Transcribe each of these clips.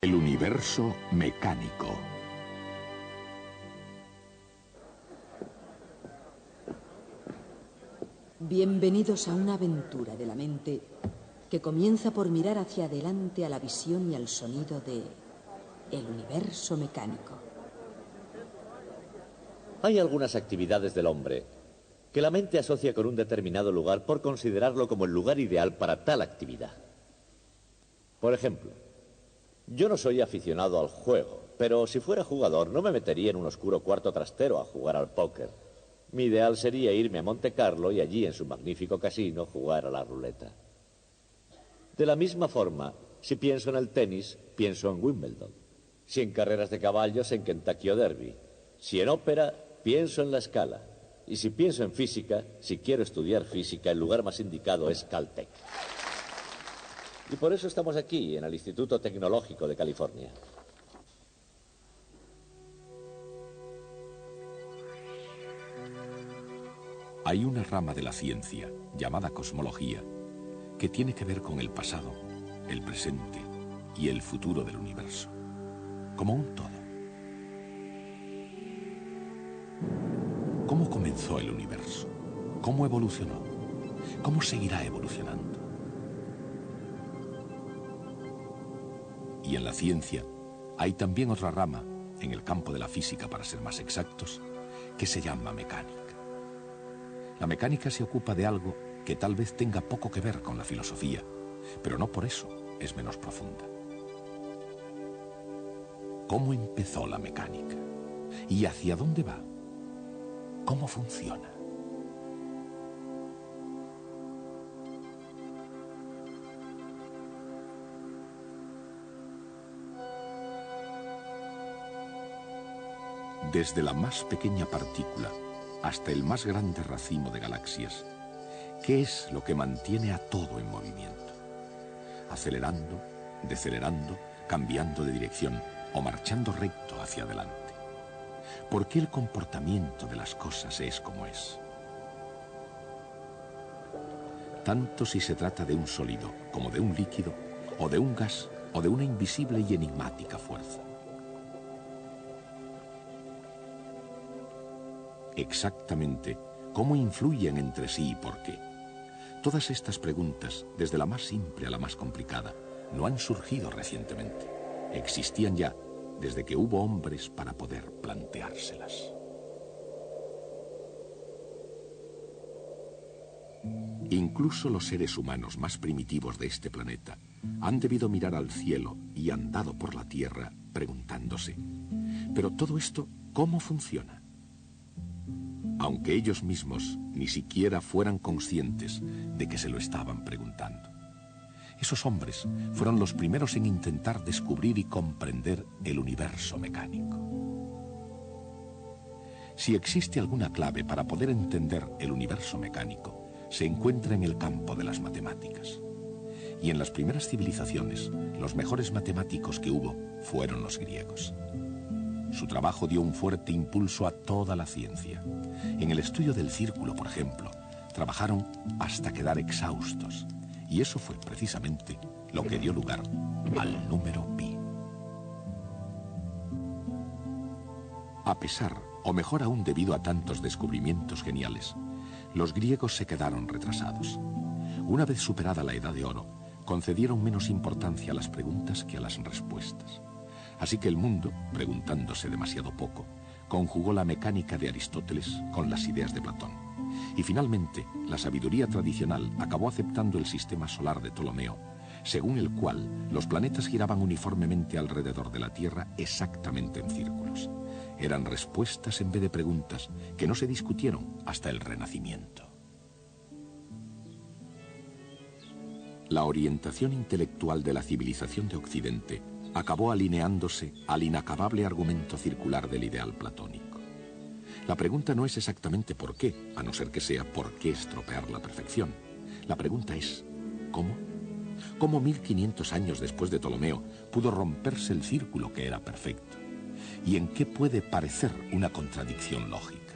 El universo mecánico. Bienvenidos a una aventura de la mente que comienza por mirar hacia adelante a la visión y al sonido de el universo mecánico. Hay algunas actividades del hombre que la mente asocia con un determinado lugar por considerarlo como el lugar ideal para tal actividad. Por ejemplo, yo no soy aficionado al juego, pero si fuera jugador no me metería en un oscuro cuarto trastero a jugar al póker. Mi ideal sería irme a Monte Carlo y allí en su magnífico casino jugar a la ruleta. De la misma forma, si pienso en el tenis, pienso en Wimbledon. Si en carreras de caballos, en Kentucky o Derby. Si en ópera, pienso en La Scala. Y si pienso en física, si quiero estudiar física, el lugar más indicado es Caltech. Y por eso estamos aquí, en el Instituto Tecnológico de California. Hay una rama de la ciencia, llamada cosmología, que tiene que ver con el pasado, el presente y el futuro del universo, como un todo. ¿Cómo comenzó el universo? ¿Cómo evolucionó? ¿Cómo seguirá evolucionando? Y en la ciencia hay también otra rama, en el campo de la física para ser más exactos, que se llama mecánica. La mecánica se ocupa de algo que tal vez tenga poco que ver con la filosofía, pero no por eso es menos profunda. ¿Cómo empezó la mecánica? ¿Y hacia dónde va? ¿Cómo funciona? Desde la más pequeña partícula hasta el más grande racimo de galaxias, ¿qué es lo que mantiene a todo en movimiento? Acelerando, decelerando, cambiando de dirección o marchando recto hacia adelante. ¿Por qué el comportamiento de las cosas es como es? Tanto si se trata de un sólido como de un líquido, o de un gas, o de una invisible y enigmática fuerza. Exactamente, ¿cómo influyen entre sí y por qué? Todas estas preguntas, desde la más simple a la más complicada, no han surgido recientemente. Existían ya desde que hubo hombres para poder planteárselas. Incluso los seres humanos más primitivos de este planeta han debido mirar al cielo y andado por la tierra preguntándose, ¿pero todo esto cómo funciona? Aunque ellos mismos ni siquiera fueran conscientes de que se lo estaban preguntando. Esos hombres fueron los primeros en intentar descubrir y comprender el universo mecánico. Si existe alguna clave para poder entender el universo mecánico, se encuentra en el campo de las matemáticas. Y en las primeras civilizaciones, los mejores matemáticos que hubo fueron los griegos. Su trabajo dio un fuerte impulso a toda la ciencia. En el estudio del círculo, por ejemplo, trabajaron hasta quedar exhaustos. Y eso fue precisamente lo que dio lugar al número pi. A pesar, o mejor aún debido a tantos descubrimientos geniales, los griegos se quedaron retrasados. Una vez superada la Edad de Oro, concedieron menos importancia a las preguntas que a las respuestas. Así que el mundo, preguntándose demasiado poco, conjugó la mecánica de Aristóteles con las ideas de Platón. Y finalmente, la sabiduría tradicional acabó aceptando el sistema solar de Ptolomeo, según el cual los planetas giraban uniformemente alrededor de la Tierra exactamente en círculos. Eran respuestas en vez de preguntas que no se discutieron hasta el Renacimiento. La orientación intelectual de la civilización de Occidente acabó alineándose al inacabable argumento circular del ideal platónico. La pregunta no es exactamente por qué, a no ser que sea por qué estropear la perfección. La pregunta es, ¿cómo? ¿Cómo 1500 años después de Ptolomeo pudo romperse el círculo que era perfecto? ¿Y en qué puede parecer una contradicción lógica?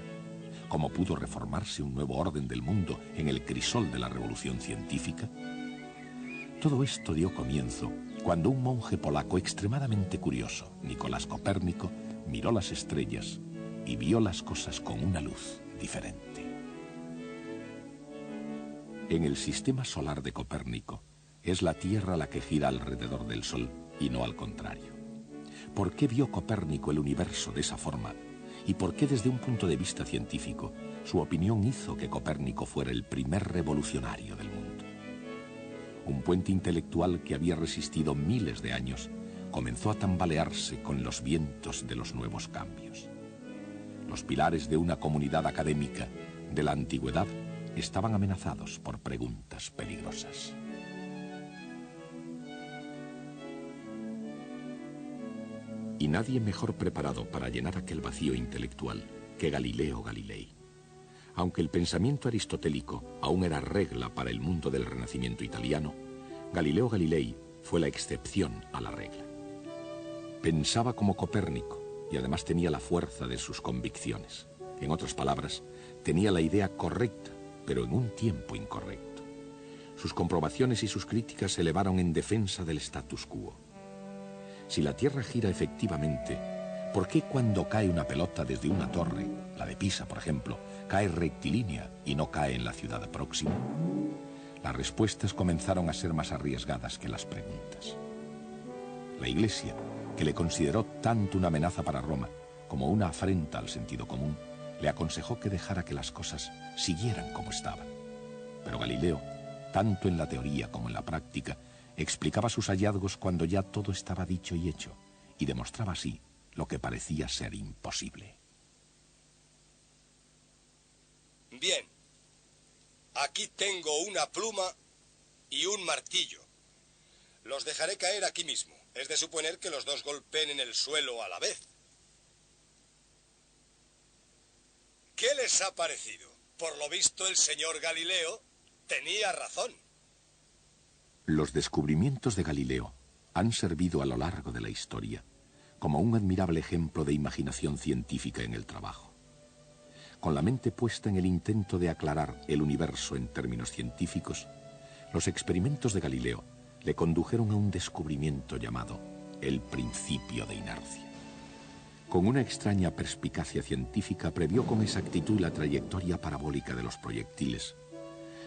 ¿Cómo pudo reformarse un nuevo orden del mundo en el crisol de la revolución científica? Todo esto dio comienzo cuando un monje polaco extremadamente curioso, Nicolás Copérnico, miró las estrellas y vio las cosas con una luz diferente. En el sistema solar de Copérnico, es la Tierra la que gira alrededor del Sol y no al contrario. ¿Por qué vio Copérnico el universo de esa forma? ¿Y por qué desde un punto de vista científico su opinión hizo que Copérnico fuera el primer revolucionario del mundo? Un puente intelectual que había resistido miles de años comenzó a tambalearse con los vientos de los nuevos cambios. Los pilares de una comunidad académica de la antigüedad estaban amenazados por preguntas peligrosas. Y nadie mejor preparado para llenar aquel vacío intelectual que Galileo Galilei. Aunque el pensamiento aristotélico aún era regla para el mundo del Renacimiento italiano, Galileo Galilei fue la excepción a la regla. Pensaba como Copérnico y además tenía la fuerza de sus convicciones. En otras palabras, tenía la idea correcta, pero en un tiempo incorrecto. Sus comprobaciones y sus críticas se elevaron en defensa del status quo. Si la Tierra gira efectivamente, ¿por qué cuando cae una pelota desde una torre, la de Pisa, por ejemplo, cae rectilínea y no cae en la ciudad próxima? Las respuestas comenzaron a ser más arriesgadas que las preguntas. La Iglesia, que le consideró tanto una amenaza para Roma como una afrenta al sentido común, le aconsejó que dejara que las cosas siguieran como estaban. Pero Galileo, tanto en la teoría como en la práctica, explicaba sus hallazgos cuando ya todo estaba dicho y hecho, y demostraba así lo que parecía ser imposible. Bien, aquí tengo una pluma y un martillo. Los dejaré caer aquí mismo. Es de suponer que los dos golpeen en el suelo a la vez. ¿Qué les ha parecido? Por lo visto, el señor Galileo tenía razón. Los descubrimientos de Galileo han servido a lo largo de la historia como un admirable ejemplo de imaginación científica en el trabajo. Con la mente puesta en el intento de aclarar el universo en términos científicos, los experimentos de Galileo le condujeron a un descubrimiento llamado el principio de inercia. Con una extraña perspicacia científica previó con exactitud la trayectoria parabólica de los proyectiles,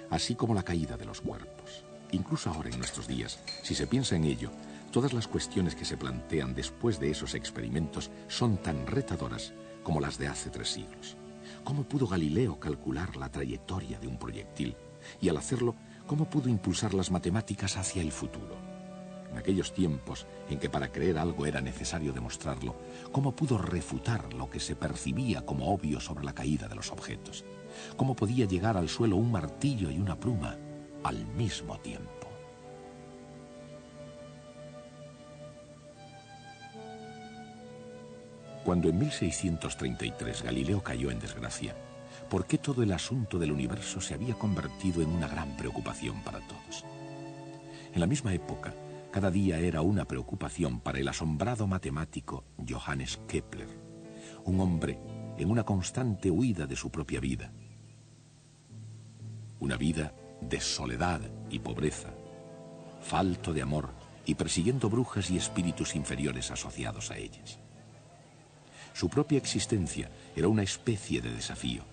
así como la caída de los cuerpos. Incluso ahora en nuestros días, si se piensa en ello, todas las cuestiones que se plantean después de esos experimentos son tan retadoras como las de hace 3 siglos. ¿Cómo pudo Galileo calcular la trayectoria de un proyectil? Y al hacerlo, ¿cómo pudo impulsar las matemáticas hacia el futuro? En aquellos tiempos en que para creer algo era necesario demostrarlo, ¿cómo pudo refutar lo que se percibía como obvio sobre la caída de los objetos? ¿Cómo podía llegar al suelo un martillo y una pluma al mismo tiempo? Cuando en 1633 Galileo cayó en desgracia, ¿por qué todo el asunto del universo se había convertido en una gran preocupación para todos? En la misma época, cada día era una preocupación para el asombrado matemático Johannes Kepler, un hombre en una constante huida de su propia vida. Una vida de soledad y pobreza, falto de amor y persiguiendo brujas y espíritus inferiores asociados a ellas. Su propia existencia era una especie de desafío.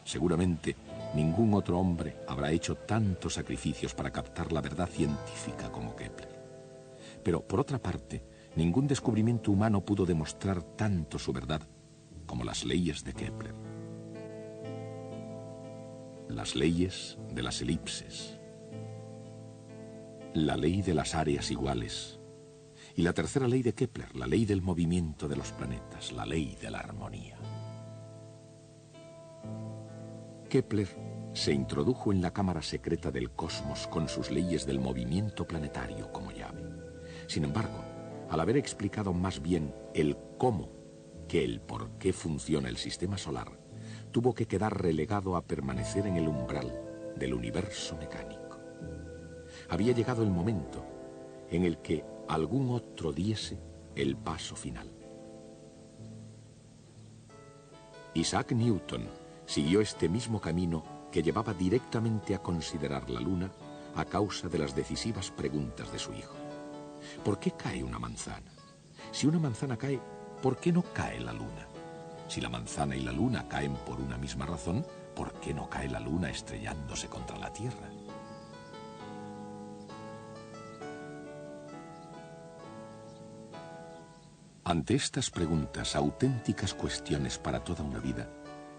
Seguramente ningún otro hombre habrá hecho tantos sacrificios para captar la verdad científica como Kepler. Pero, por otra parte, ningún descubrimiento humano pudo demostrar tanto su verdad como las leyes de Kepler. Las leyes de las elipses, la ley de las áreas iguales, y la tercera ley de Kepler, la ley del movimiento de los planetas, la ley de la armonía. Kepler se introdujo en la cámara secreta del cosmos con sus leyes del movimiento planetario como llave. Sin embargo, al haber explicado más bien el cómo que el por qué funciona el sistema solar, tuvo que quedar relegado a permanecer en el umbral del universo mecánico. Había llegado el momento en el que algún otro diese el paso final. Isaac Newton siguió este mismo camino que llevaba directamente a considerar la Luna a causa de las decisivas preguntas de su hijo. ¿Por qué cae una manzana? Si una manzana cae, ¿por qué no cae la luna? Si la manzana y la luna caen por una misma razón, ¿por qué no cae la luna estrellándose contra la Tierra? Ante estas preguntas, auténticas cuestiones para toda una vida,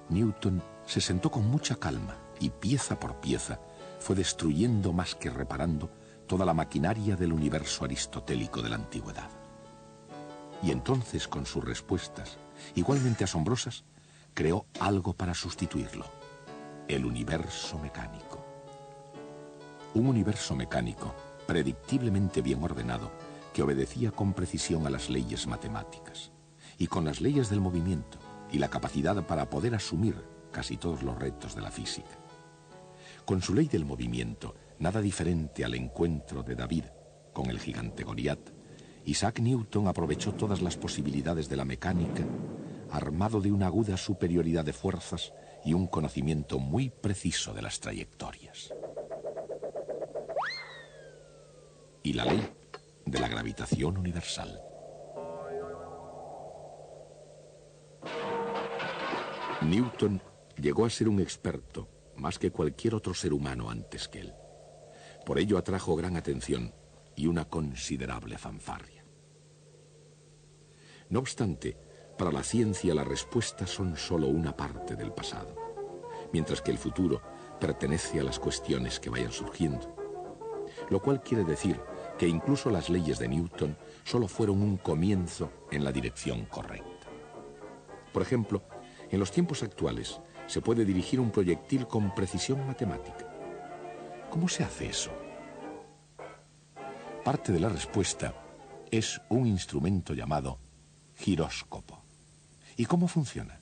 Newton se sentó con mucha calma y pieza por pieza fue destruyendo más que reparando toda la maquinaria del universo aristotélico de la antigüedad. Y entonces, con sus respuestas, igualmente asombrosas, creó algo para sustituirlo: el universo mecánico. Un universo mecánico, predictiblemente bien ordenado, que obedecía con precisión a las leyes matemáticas, y con las leyes del movimiento y la capacidad para poder asumir casi todos los retos de la física. Con su ley del movimiento, nada diferente al encuentro de David con el gigante Goliat, Isaac Newton aprovechó todas las posibilidades de la mecánica, armado de una aguda superioridad de fuerzas y un conocimiento muy preciso de las trayectorias. Y la ley de la gravitación universal. Newton llegó a ser un experto más que cualquier otro ser humano antes que él. Por ello atrajo gran atención y una considerable fanfarria. No obstante, para la ciencia las respuestas son solo una parte del pasado, mientras que el futuro pertenece a las cuestiones que vayan surgiendo. Lo cual quiere decir que incluso las leyes de Newton solo fueron un comienzo en la dirección correcta. Por ejemplo, en los tiempos actuales se puede dirigir un proyectil con precisión matemática. ¿Cómo se hace eso? Parte de la respuesta es un instrumento llamado giróscopo. ¿Y cómo funciona?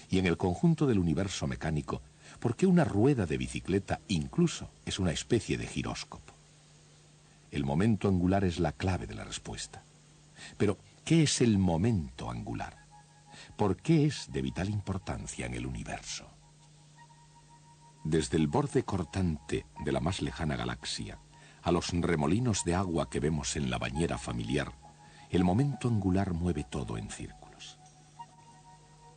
Y en el conjunto del universo mecánico, ¿por qué una rueda de bicicleta incluso es una especie de giróscopo? El momento angular es la clave de la respuesta. Pero, ¿qué es el momento angular? ¿Por qué es de vital importancia en el universo? Desde el borde cortante de la más lejana galaxia a los remolinos de agua que vemos en la bañera familiar, el momento angular mueve todo en círculos.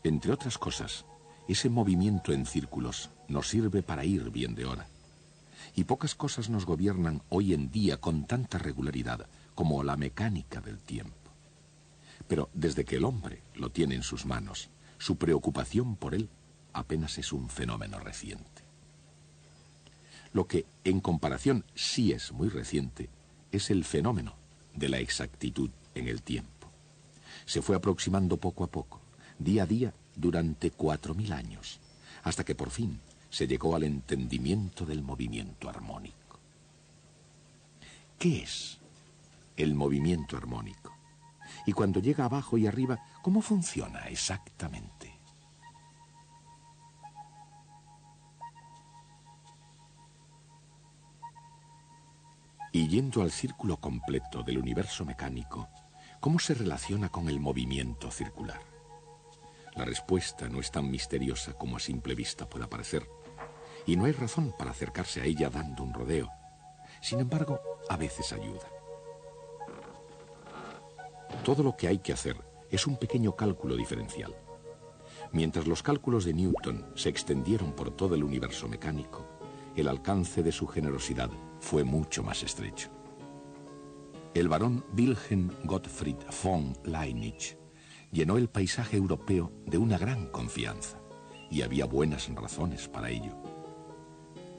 Entre otras cosas, ese movimiento en círculos nos sirve para ir bien de hora. Y pocas cosas nos gobiernan hoy en día con tanta regularidad como la mecánica del tiempo. Pero desde que el hombre lo tiene en sus manos, su preocupación por él apenas es un fenómeno reciente. Lo que, en comparación, sí es muy reciente, es el fenómeno de la exactitud en el tiempo. Se fue aproximando poco a poco, día a día, durante 4000 años, hasta que por fin se llegó al entendimiento del movimiento armónico. ¿Qué es el movimiento armónico? Y cuando llega abajo y arriba, ¿cómo funciona exactamente? Y yendo al círculo completo del universo mecánico, ¿cómo se relaciona con el movimiento circular? La respuesta no es tan misteriosa como a simple vista pueda parecer, y no hay razón para acercarse a ella dando un rodeo. Sin embargo, a veces ayuda. Todo lo que hay que hacer es un pequeño cálculo diferencial. Mientras los cálculos de Newton se extendieron por todo el universo mecánico, el alcance de su generosidad fue mucho más estrecho. El barón Wilhelm Gottfried von Leibniz llenó el paisaje europeo de una gran confianza, y había buenas razones para ello.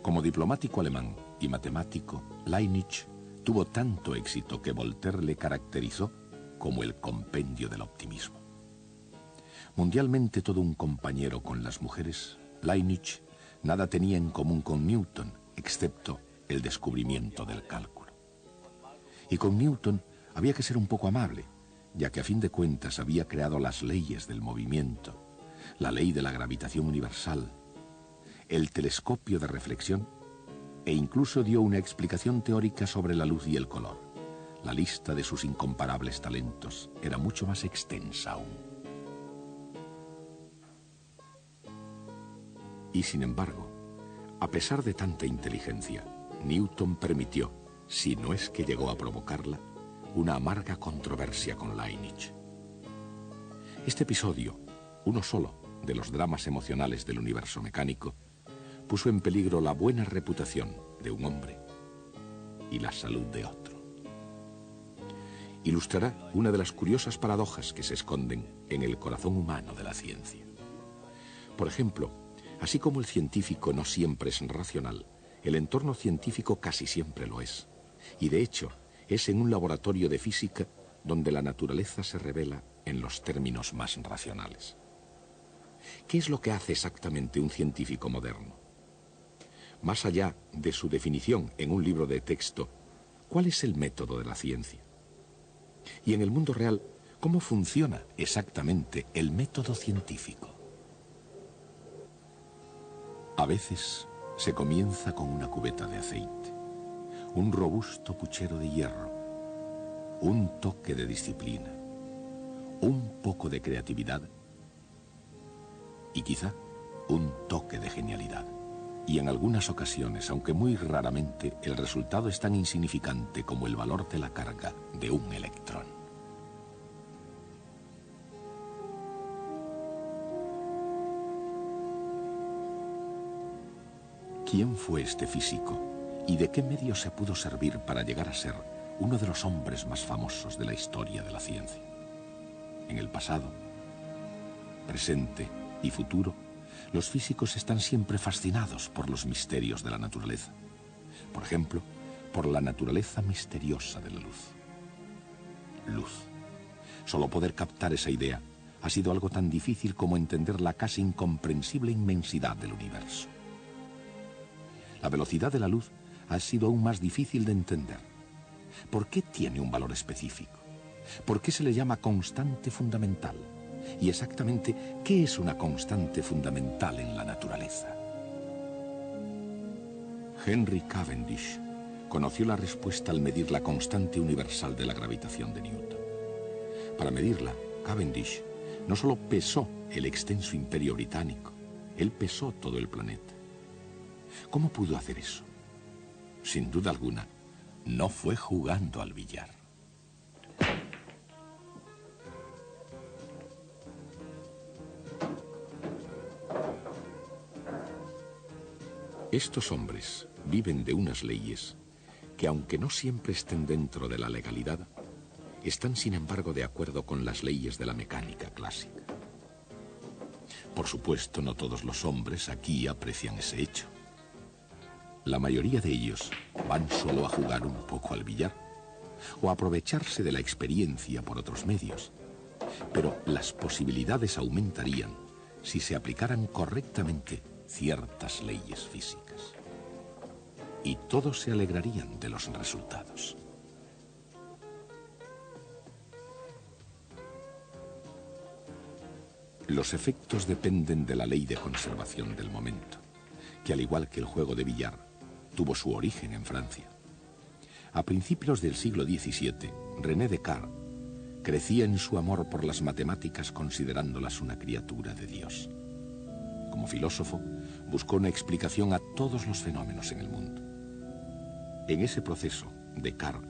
Como diplomático alemán y matemático, Leibniz tuvo tanto éxito que Voltaire le caracterizó como el compendio del optimismo. Mundialmente todo un compañero con las mujeres, Leibniz nada tenía en común con Newton, excepto el descubrimiento del cálculo. Y con Newton había que ser un poco amable, ya que a fin de cuentas había creado las leyes del movimiento, la ley de la gravitación universal, el telescopio de reflexión, e incluso dio una explicación teórica sobre la luz y el color. La lista de sus incomparables talentos era mucho más extensa aún. Y sin embargo, a pesar de tanta inteligencia, Newton permitió, si no es que llegó a provocarla, una amarga controversia con Lynch. Este episodio, uno solo de los dramas emocionales del universo mecánico, puso en peligro la buena reputación de un hombre y la salud de otro. Ilustrará una de las curiosas paradojas que se esconden en el corazón humano de la ciencia. Por ejemplo, así como el científico no siempre es racional, el entorno científico casi siempre lo es. Y de hecho, es en un laboratorio de física donde la naturaleza se revela en los términos más racionales. ¿Qué es lo que hace exactamente un científico moderno? Más allá de su definición en un libro de texto, ¿cuál es el método de la ciencia? Y en el mundo real, ¿cómo funciona exactamente el método científico? A veces se comienza con una cubeta de aceite, un robusto puchero de hierro, un toque de disciplina, un poco de creatividad y quizá un toque de genialidad. Y en algunas ocasiones, aunque muy raramente, el resultado es tan insignificante como el valor de la carga de un electrón. ¿Quién fue este físico y de qué medio se pudo servir para llegar a ser uno de los hombres más famosos de la historia de la ciencia? En el pasado, presente y futuro, los físicos están siempre fascinados por los misterios de la naturaleza. Por ejemplo, por la naturaleza misteriosa de la luz. Luz. Solo poder captar esa idea ha sido algo tan difícil como entender la casi incomprensible inmensidad del universo. La velocidad de la luz ha sido aún más difícil de entender. ¿Por qué tiene un valor específico? ¿Por qué se le llama constante fundamental? Y exactamente, ¿qué es una constante fundamental en la naturaleza? Henry Cavendish conoció la respuesta al medir la constante universal de la gravitación de Newton. Para medirla, Cavendish no solo pesó el extenso imperio británico, él pesó todo el planeta. ¿Cómo pudo hacer eso? Sin duda alguna, no fue jugando al billar. Estos hombres viven de unas leyes que, aunque no siempre estén dentro de la legalidad, están sin embargo de acuerdo con las leyes de la mecánica clásica. Por supuesto, no todos los hombres aquí aprecian ese hecho. La mayoría de ellos van solo a jugar un poco al billar o a aprovecharse de la experiencia por otros medios. Pero las posibilidades aumentarían si se aplicaran correctamente ciertas leyes físicas. Y todos se alegrarían de los resultados. Los efectos dependen de la ley de conservación del momento, que al igual que el juego de billar, tuvo su origen en Francia. A principios del siglo XVII, René Descartes crecía en su amor por las matemáticas considerándolas una criatura de Dios. Como filósofo, buscó una explicación a todos los fenómenos en el mundo. En ese proceso, Descartes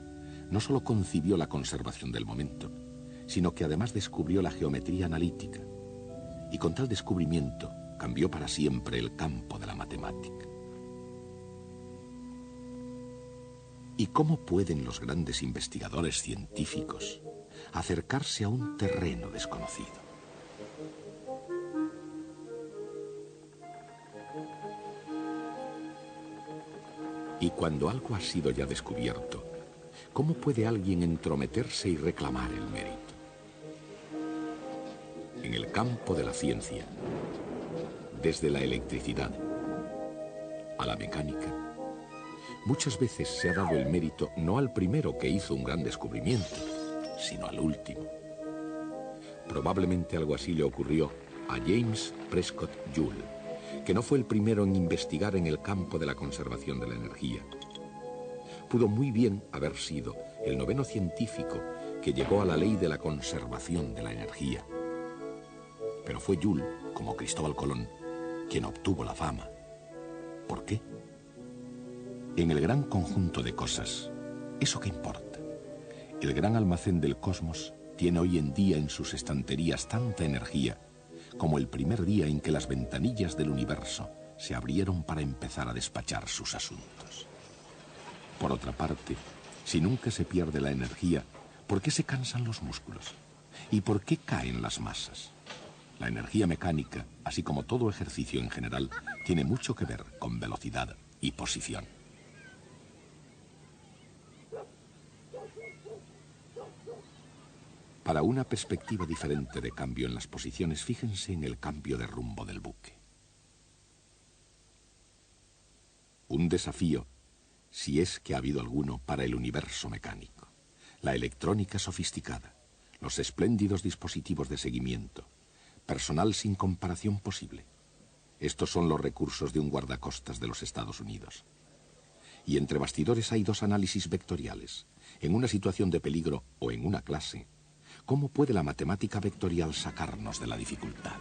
no solo concibió la conservación del momento, sino que además descubrió la geometría analítica, y con tal descubrimiento cambió para siempre el campo de la matemática. ¿Y cómo pueden los grandes investigadores científicos acercarse a un terreno desconocido? Y cuando algo ha sido ya descubierto, ¿cómo puede alguien entrometerse y reclamar el mérito? En el campo de la ciencia, desde la electricidad a la mecánica, muchas veces se ha dado el mérito no al primero que hizo un gran descubrimiento, sino al último. Probablemente algo así le ocurrió a James Prescott Joule, que no fue el primero en investigar en el campo de la conservación de la energía. Pudo muy bien haber sido el noveno científico que llegó a la ley de la conservación de la energía. Pero fue Joule, como Cristóbal Colón, quien obtuvo la fama. ¿Por qué? En el gran conjunto de cosas, ¿eso qué importa? El gran almacén del cosmos tiene hoy en día en sus estanterías tanta energía como el primer día en que las ventanillas del universo se abrieron para empezar a despachar sus asuntos. Por otra parte, si nunca se pierde la energía, ¿por qué se cansan los músculos? ¿Y por qué caen las masas? La energía mecánica, así como todo ejercicio en general, tiene mucho que ver con velocidad y posición. Para una perspectiva diferente de cambio en las posiciones, fíjense en el cambio de rumbo del buque. Un desafío, si es que ha habido alguno, para el universo mecánico. La electrónica sofisticada, los espléndidos dispositivos de seguimiento, personal sin comparación posible. Estos son los recursos de un guardacostas de los Estados Unidos. Y entre bastidores hay dos análisis vectoriales. En una situación de peligro o en una clase, ¿cómo puede la matemática vectorial sacarnos de la dificultad?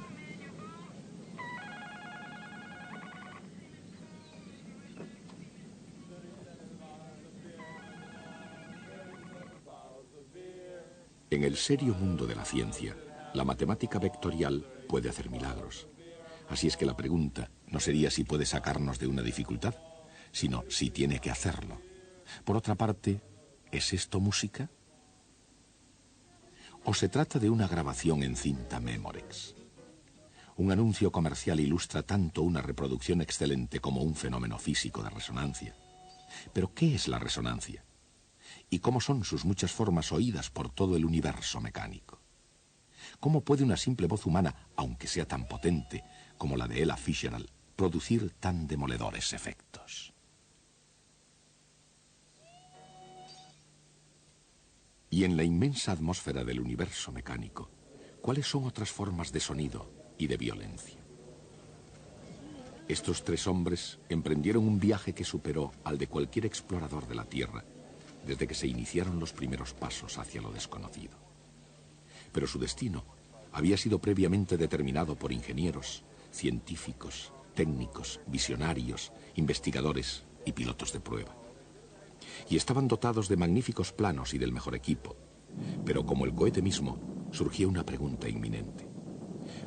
En el serio mundo de la ciencia, la matemática vectorial puede hacer milagros. Así es que la pregunta no sería si puede sacarnos de una dificultad, sino si tiene que hacerlo. Por otra parte, ¿es esto música? ¿O se trata de una grabación en cinta Memorex? Un anuncio comercial ilustra tanto una reproducción excelente como un fenómeno físico de resonancia. ¿Pero qué es la resonancia? ¿Y cómo son sus muchas formas oídas por todo el universo mecánico? ¿Cómo puede una simple voz humana, aunque sea tan potente como la de Ella Fitzgerald, producir tan demoledores efectos? Y en la inmensa atmósfera del universo mecánico, ¿cuáles son otras formas de sonido y de violencia? Estos tres hombres emprendieron un viaje que superó al de cualquier explorador de la Tierra desde que se iniciaron los primeros pasos hacia lo desconocido. Pero su destino había sido previamente determinado por ingenieros, científicos, técnicos, visionarios, investigadores y pilotos de prueba. Y estaban dotados de magníficos planos y del mejor equipo. Pero como el cohete mismo, surgía una pregunta inminente.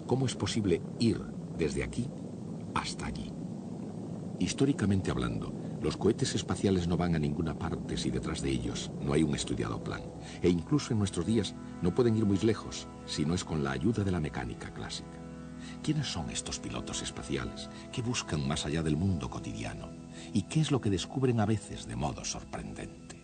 ¿Cómo es posible ir desde aquí hasta allí? Históricamente hablando, los cohetes espaciales no van a ninguna parte si detrás de ellos no hay un estudiado plan. E incluso en nuestros días no pueden ir muy lejos si no es con la ayuda de la mecánica clásica. ¿Quiénes son estos pilotos espaciales? ¿Qué buscan más allá del mundo cotidiano? ¿Y qué es lo que descubren a veces de modo sorprendente?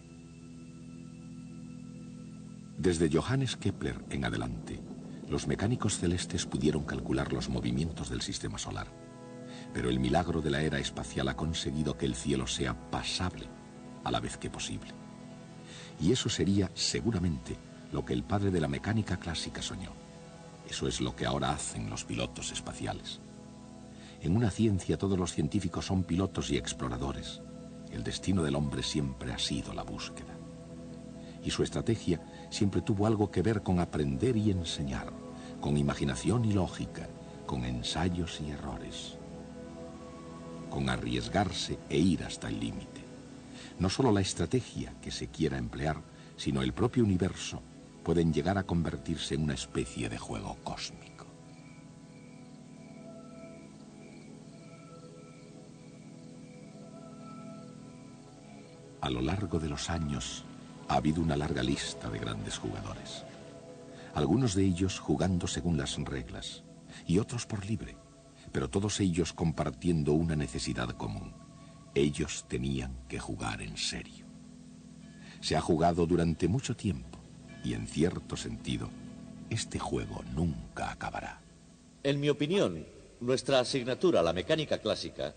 Desde Johannes Kepler en adelante, los mecánicos celestes pudieron calcular los movimientos del sistema solar. Pero el milagro de la era espacial ha conseguido que el cielo sea pasable a la vez que posible. Y eso sería, seguramente, lo que el padre de la mecánica clásica soñó. Eso es lo que ahora hacen los pilotos espaciales. En una ciencia todos los científicos son pilotos y exploradores. El destino del hombre siempre ha sido la búsqueda. Y su estrategia siempre tuvo algo que ver con aprender y enseñar, con imaginación y lógica, con ensayos y errores, con arriesgarse e ir hasta el límite. No solo la estrategia que se quiera emplear, sino el propio universo pueden llegar a convertirse en una especie de juego cósmico. A lo largo de los años ha habido una larga lista de grandes jugadores. Algunos de ellos jugando según las reglas y otros por libre, pero todos ellos compartiendo una necesidad común. Ellos tenían que jugar en serio. Se ha jugado durante mucho tiempo y en cierto sentido, este juego nunca acabará. En mi opinión, nuestra asignatura, la mecánica clásica,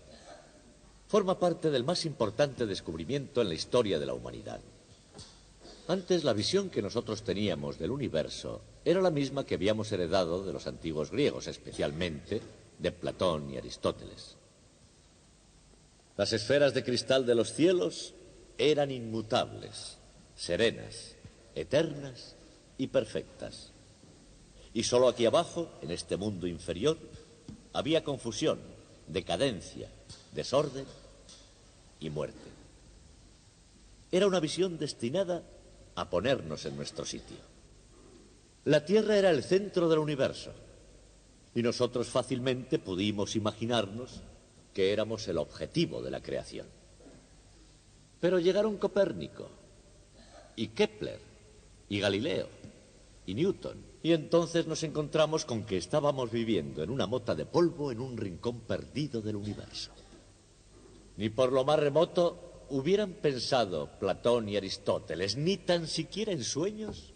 forma parte del más importante descubrimiento en la historia de la humanidad. Antes, la visión que nosotros teníamos del universo era la misma que habíamos heredado de los antiguos griegos, especialmente de Platón y Aristóteles. Las esferas de cristal de los cielos eran inmutables, serenas, eternas y perfectas. Y solo aquí abajo, en este mundo inferior, había confusión, decadencia, desorden y muerte. Era una visión destinada a ponernos en nuestro sitio. La Tierra era el centro del universo y nosotros fácilmente pudimos imaginarnos que éramos el objetivo de la creación. Pero llegaron Copérnico y Kepler y Galileo y Newton, y entonces nos encontramos con que estábamos viviendo en una mota de polvo en un rincón perdido del universo. Ni por lo más remoto hubieran pensado Platón y Aristóteles, ni tan siquiera en sueños,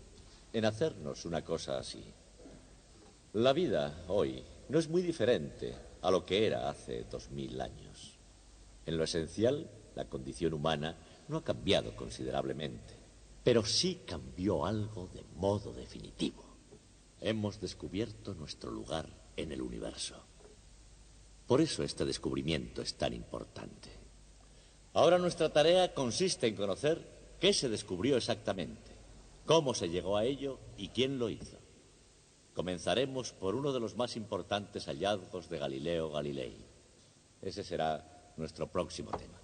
en hacernos una cosa así. La vida hoy no es muy diferente a lo que era hace 2000 años. En lo esencial, la condición humana no ha cambiado considerablemente, pero sí cambió algo de modo definitivo. Hemos descubierto nuestro lugar en el universo. Por eso este descubrimiento es tan importante. Ahora nuestra tarea consiste en conocer qué se descubrió exactamente, cómo se llegó a ello y quién lo hizo. Comenzaremos por uno de los más importantes hallazgos de Galileo Galilei. Ese será nuestro próximo tema.